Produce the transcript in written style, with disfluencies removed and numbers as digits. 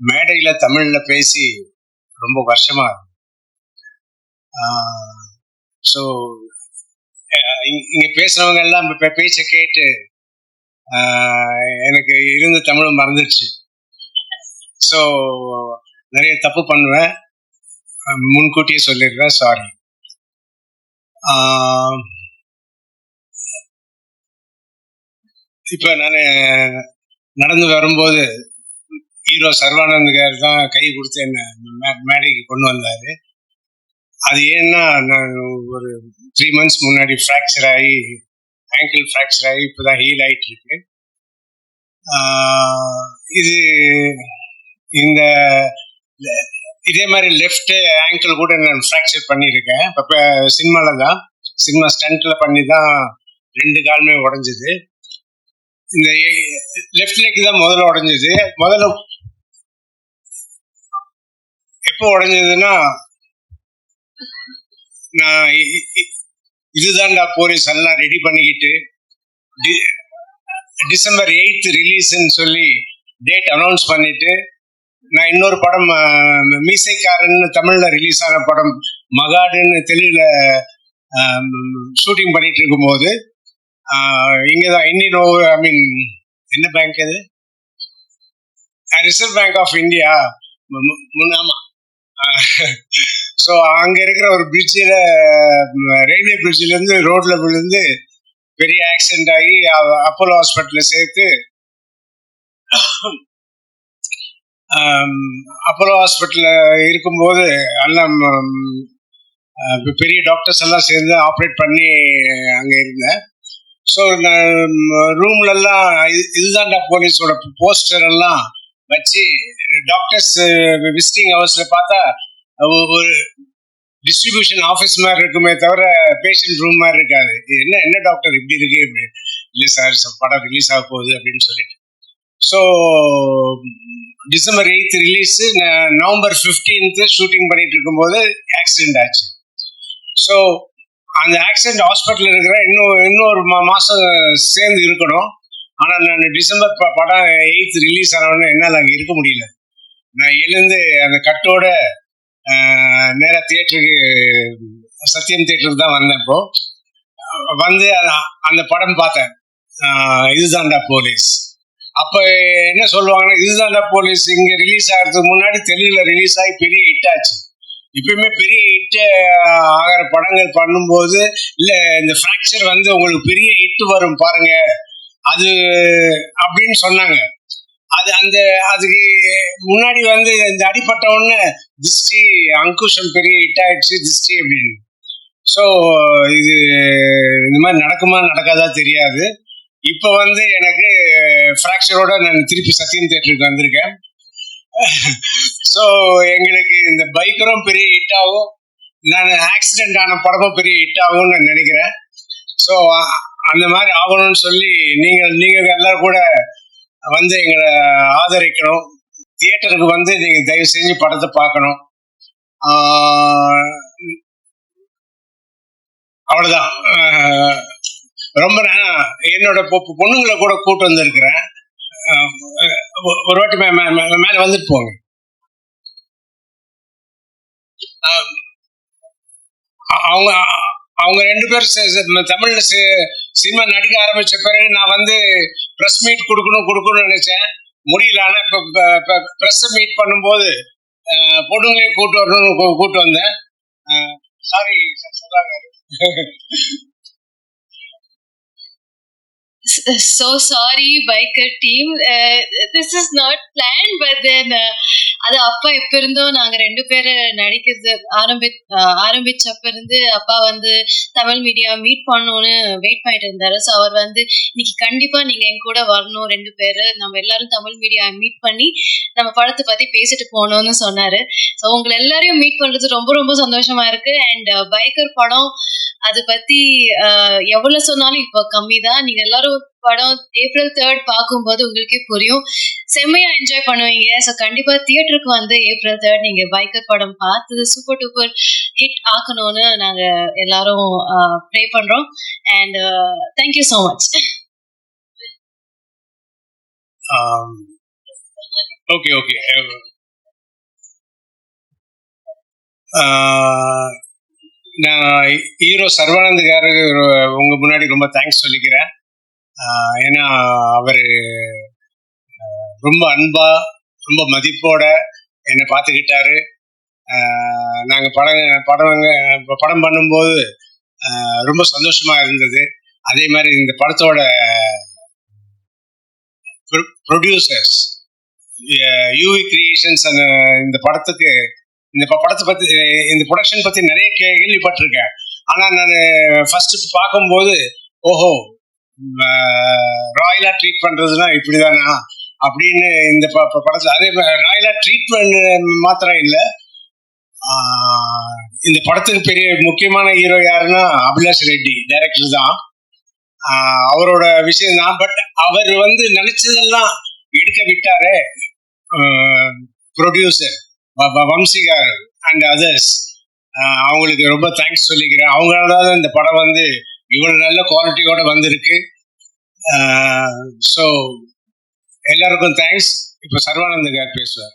மேடையில தமிழ்ல பேசி ரொம்ப வருஷமா. ஸோ இங்க பேசுறவங்க எல்லாம் பேச்ச கேட்டு எனக்கு இருந்த தமிழ் மறந்துடுச்சு. ஸோ நிறைய தப்பு பண்ணுவேன், முன்கூட்டியே சொல்லிடுறேன், சாரி. இப்போ நான் நடந்து வரும்போது ஹீரோ சர்வானந்த் கார் தான் கை கொடுத்து என்ன மேடைக்கு கொண்டு வந்தாரு. அது ஏன்னா நான் ஒரு 3 months முன்னாடி ஃப்ராக்சர் ஆகி, ஆங்கிள் ஃப்ராக்சர் ஆகி இப்போதான் ஹீல் ஆகிட்டு இருக்கு. இது இந்த இதே மாதிரி லெஃப்ட் ஆங்கிள் கூட நான் ஃப்ராக்சர் பண்ணியிருக்கேன். இப்போ சினிமாவில் தான், சினிமா ஸ்டண்ட்டில் பண்ணி தான் 2 காலுமே உடஞ்சிது. இந்த லெஃப்ட் லெக் தான் முதல்ல உடஞ்சது. முதல்ல எப்போ உடஞ்சதுன்னா, நான் இதுதான்டா போலீஸ் எல்லாம் ரெடி பண்ணிக்கிட்டு December 8th ரிலீஸ்ன்னு சொல்லி டேட் அனௌன்ஸ் பண்ணிட்டு, நான் இன்னொரு படம் மீசைக்காரன்னு தமிழ்ல ரிலீஸ் ஆன படம் மகாடுன்னு தெலுங்குல ஷூட்டிங் பண்ணிட்டு இருக்கும்போது, இங்கதான் இந்தியன் ஐ மீன் என்ன பேங்க் அது, ரிசர்வ் பேங்க் ஆஃப் இந்தியா ஆமா. ஸோ அங்க இருக்கிற ஒரு பிரிட்ஜில், ரயில்வே பிரிட்ஜில இருந்து ரோட்ல விழுந்து பெரிய ஆக்சிடென்ட் ஆகி அப்போலோ ஹாஸ்பிட்டல்ல சேர்த்து, அப்போலோ ஹாஸ்பிட்டல்ல இருக்கும்போது எல்லாம் பெரிய டாக்டர்ஸ் எல்லாம் சேர்ந்து ஆப்ரேட் பண்ணி அங்க இருந்தேன். ஸோ ரூம்ல எல்லாம் இதுதான்டா போலீஸோட போஸ்டர் எல்லாம் வச்சு, டாக்டர்ஸ் விசிட்டிங் ஹவர்ஸ்ல பார்த்தா ஒரு டிஸ்ட்ரிபியூஷன் ஆஃபீஸ் மாதிரி இருக்குமே தவிர பேஷண்ட் ரூம் மாதிரி இருக்காது. என்ன டாக்டர் இப்படி இருக்கு, இல்லை சார் படம் ரிலீஸ் ஆக போகுது அப்படின்னு சொல்லிட்டு. So December 8th release, November 15th shooting பண்ணிட்டு இருக்கும்போது ஆக்சிடென்ட் ஆச்சு. ஸோ அந்த ஆக்சிடென்ட் ஹாஸ்பிட்டல் இருக்கிற இன்னொரு மாசம் சேர்ந்து இருக்கணும். ஆனால் நான் December படம் 8th ரிலீஸ் ஆனவுடனே என்னால் அங்கே இருக்க முடியல. நான் எழுந்து அந்த கட்டோட நேராக தியேட்டருக்கு, சத்யம் தியேட்டருக்கு தான் வந்தேன். இப்போ வந்து அந்த படம் பார்த்தேன், இதுதான்டா போலீஸ். அப்போ என்ன சொல்லுவாங்கன்னா, இதுதான்டா போலீஸ் இங்கே ரிலீஸ் ஆகிறதுக்கு முன்னாடி தெலுங்குல ரிலீஸ் ஆகி பெரிய ஹிட் ஆச்சு. இப்பயுமே பெரிய ஹிட் ஆகிற படங்கள் பண்ணும்போது, இல்லை இந்த ஃப்ராக்சர் வந்து உங்களுக்கு பெரிய ஹிட் வரும் பாருங்க அது அப்படின்னு சொன்னாங்க. அதுக்கு முன்னாடி வந்து இந்த அடிப்பட்ட உடனே திருஷ்டி, அங்குஷம் பெரிய ஹிட் ஆயிடுச்சு, திருஷ்டி அப்படின்னு. ஸோ இது இந்த மாதிரி நடக்குமா நடக்காதா தெரியாது. இப்போ வந்து எனக்கு ஃப்ராக்சரோட நான் திருப்பி சத்யம் தியேட்டருக்கு வந்திருக்கேன். ஸோ எங்களுக்கு இந்த பைக்கரும் பெரிய ஹிட் ஆகும், நான் ஆக்சிடென்ட் ஆன படமும் பெரிய ஹிட் ஆகும்னு நான் நினைக்கிறேன். ஸோ அந்த மாதிரி ஆகணும்னு சொல்லி நீங்கள் எல்லாரும் கூட வந்து எங்களை ஆதரிக்கணும். தியேட்டருக்கு வந்து நீங்க தயவு செஞ்சு படத்தை பார்க்கணும். அவ்வளவுதான். ரொம்ப என்னோட பொண்ணுங்களை கூட கூட்டு வந்திருக்கிறேன். ஒரு வாட்டி மேல வந்துட்டு போங்க. அவங்க 2 பேரும் தமிழ்ல சினிமா நடிக்க ஆரம்பிச்ச பிறகு நான் வந்து பிரஸ் மீட் கொடுக்கணும்னு நினைச்சேன், முடியல. ஆனா இப்ப பிரஸ் மீட் பண்ணும்போது பொண்ணுங்களையும் கூட்டு வந்தேன். சாரி சொல்றாங்க. So sorry biker team, this is not planned, but then அது அப்பா எப்ப இருந்தோ நாங்க 2 பேரும் நடிக்கிறது ஆரம்பிச்சப்ப இருந்து அப்பா வந்து தமிழ் மீடியா மீட் பண்ணணும்னு வெயிட் பண்ணிட்டு இருந்தாரு. ஸோ அவர் வந்து இன்னைக்கு கண்டிப்பா நீங்க என் கூட வரணும், 2 பேரு நம்ம எல்லாரும் தமிழ் மீடியா மீட் பண்ணி நம்ம படத்தை பத்தி பேசிட்டு போகணும்னு சொன்னாரு. ஸோ உங்களை எல்லாரையும் மீட் பண்றது ரொம்ப ரொம்ப சந்தோஷமா இருக்கு. அண்ட் பைக்கர் படம் அது பத்தி எவ்வளவு சொன்னாலும் இப்போ கம்மி தான். நீங்க எல்லாரும் படம் April 3rd பார்க்கும்போது உங்களுக்கே புரியும், செம்மையா என்ஜாய் பண்ணுவீங்க. ஸோ கண்டிப்பா தியேட்டருக்கு வந்து April 3rd நீங்க பைக்கர் படம் பார்த்தது சூப்பர் டூப்பர் ஹிட் ஆக்கணும்னு நாங்க எல்லாரும் ப்ரே பண்றோம். And thank you so much. Okay okay. நான் ஹீரோ சர்வானந்த் காரு உங்க முன்னாடி ரொம்ப தேங்க்ஸ் சொல்லிக்கிறேன். ஏன்னா அவர் ரொம்ப அன்பா ரொம்ப மதிப்போட என்னை பார்த்துக்கிட்டாரு. நாங்கள் படம் பண்ணும்போது ரொம்ப சந்தோஷமா இருந்தது. அதே மாதிரி இந்த படத்தோட ப்ரொடியூசர்ஸ் யூவி கிரியேஷன்ஸ் இந்த படத்தை பத்தி இந்த ப்ரொடக்ஷன் பத்தி நிறைய கேள்விப்பட்டிருக்கேன். ஆனா நான் ஃபர்ஸ்ட் பார்க்கும்போது ஓஹோ ராயலா ட்ரீட் பண்றதுன்னா இப்படிதானா அப்படின்னு இந்த படத்துல அதே ராயலா ட்ரீட்மெண்ட் மாத்திரம் இல்லை. இந்த படத்துக்கு பெரிய முக்கியமான ஹீரோ யாருன்னா அபிலாஷ் ரெட்டி டைரக்டர் தான். அவரோட விஷயம் தான். பட் அவர் நினைச்சதெல்லாம் எடுக்க விட்டாரு. ப்ரொடியூசர் வம்சிகார் அண்ட் அதர்ஸ், அவங்களுக்கு ரொம்ப தேங்க்ஸ் சொல்லிக்கிறேன். அவங்களால இந்த படம் இவ்வளவு நல்ல குவாலிட்டியோட வந்திருக்கு. ஸோ எல்லாருக்கும் தேங்க்ஸ். இப்போ சர்வானந்த் கார் பேசுவார்.